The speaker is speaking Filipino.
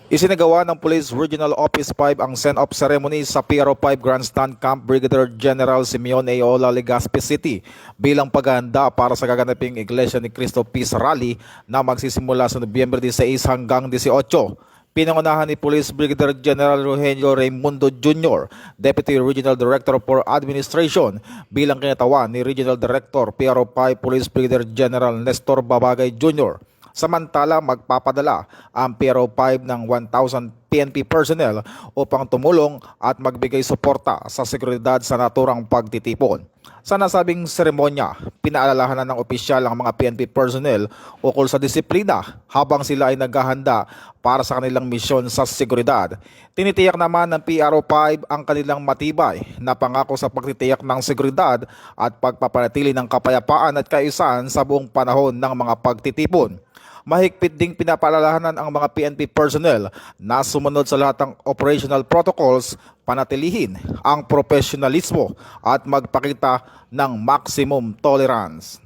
Isinagawa ng Police Regional Office 5 ang send-off ceremony sa PRO 5 Grandstand Camp Brigadier General Simeon A. Ola, Legazpi City bilang paghahanda para sa gaganaping Iglesia ni Cristo Peace Rally na magsisimula sa Nobyembre 16 hanggang 18. Pinangunahan ni Police Brigadier General Eugenio Raimundo Jr., Deputy Regional Director for Administration, bilang kinatawan ni Regional Director PRO 5 Police Brigadier General Nestor Babagay Jr. Samantala, magpapadala ang PRO 5 ng 1,000 PNP personnel upang tumulong at magbigay suporta sa seguridad sa naturang pagtitipon. Sa nasabing seremonya, pinaalalahanan ng opisyal ang mga PNP personnel ukol sa disiplina habang sila ay naghahanda para sa kanilang misyon sa seguridad. Tinitiyak naman ng PRO 5 ang kanilang matibay na pangako sa pagtitiyak ng seguridad at pagpapanatili ng kapayapaan at kaayusan sa buong panahon ng mga pagtitipon. Mahigpit ding pinapaalalahanan ang mga PNP personnel na sumunod sa lahat ng operational protocols, panatilihin ang profesionalismo at magpakita ng maximum tolerance.